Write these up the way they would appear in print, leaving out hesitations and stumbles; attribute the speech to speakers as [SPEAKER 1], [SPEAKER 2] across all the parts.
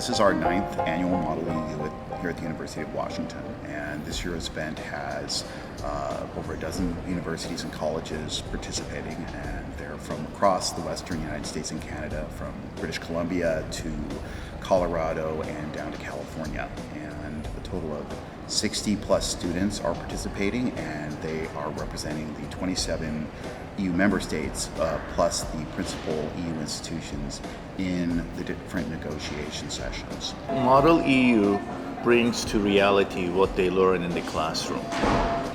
[SPEAKER 1] This is our 9th annual Model EU here at the University of Washington, and this year's event has over a dozen universities and colleges participating, and they're from across the western United States and Canada, from British Columbia to Colorado and down to California. And a total of 60 plus students are participating, and they are representing the 27 EU member states plus the principal EU institutions in the different negotiation sessions.
[SPEAKER 2] Model EU brings to reality what they learn in the classroom.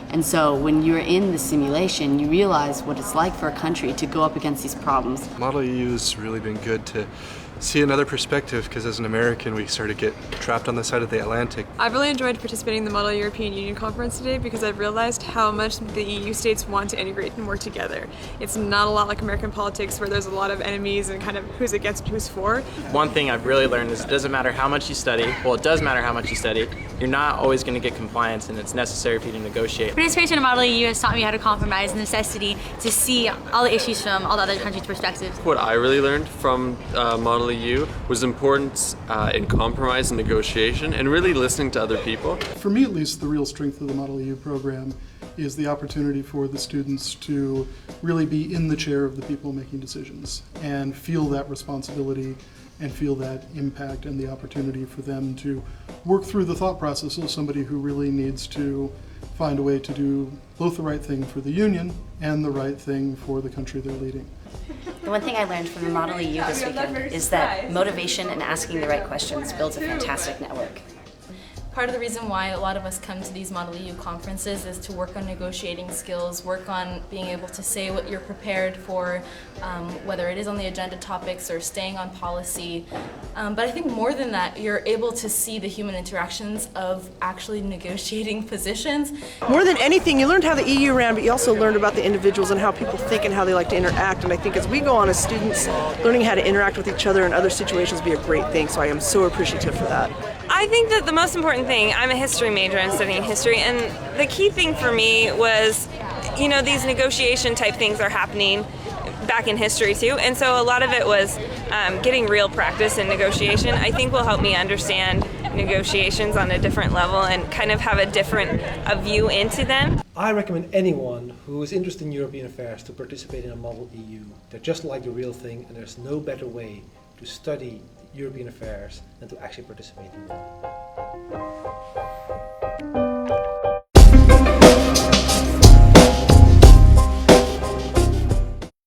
[SPEAKER 3] And so when you're in the simulation, you realize what it's like for a country to go up against these problems.
[SPEAKER 4] Model EU has really been good to see another perspective, because as an American we sort of get trapped on the side of the Atlantic.
[SPEAKER 5] I've really enjoyed participating in the Model European Union conference today because I've realized how much the EU states want to integrate and work together. It's not a lot like American politics where there's a lot of enemies and kind of who's against and who's for.
[SPEAKER 6] One thing I've really learned is it doesn't matter how much you study, well it does matter how much you study, you're not always going to get compliance, and it's necessary for you to negotiate.
[SPEAKER 7] Participation in Model EU has taught me how to compromise and the necessity to see all the issues from all the other countries' perspectives.
[SPEAKER 8] What I really learned from Model EU was the importance in compromise and negotiation and really listening to other people.
[SPEAKER 9] For me at least, the real strength of the Model EU program is the opportunity for the students to really be in the chair of the people making decisions and feel that responsibility and feel that impact, and the opportunity for them to work through the thought process of somebody who really needs to find a way to do both the right thing for the union and the right thing for the country they're leading.
[SPEAKER 10] The one thing I learned from the Model EU this weekend is that motivation and asking the right questions builds a fantastic network.
[SPEAKER 11] Part of the reason why a lot of us come to these Model EU conferences is to work on negotiating skills, work on being able to say what you're prepared for, whether it is on the agenda topics or staying on policy. But I think more than that, you're able to see the human interactions of actually negotiating positions.
[SPEAKER 12] More than anything, you learned how the EU ran, but you also learned about the individuals and how people think and how they like to interact. And I think as we go on as students, learning how to interact with each other in other situations will be a great thing, so I am so appreciative for that.
[SPEAKER 13] I think that the most important thing, I'm a history major and studying history, and the key thing for me was, you know, these negotiation type things are happening back in history too, and so a lot of it was getting real practice in negotiation. I think will help me understand negotiations on a different level and kind of have a different view into them.
[SPEAKER 14] I recommend anyone who is interested in European affairs to participate in a Model EU. They're just like the real thing, and there's no better way to study European affairs than to actually participate in them.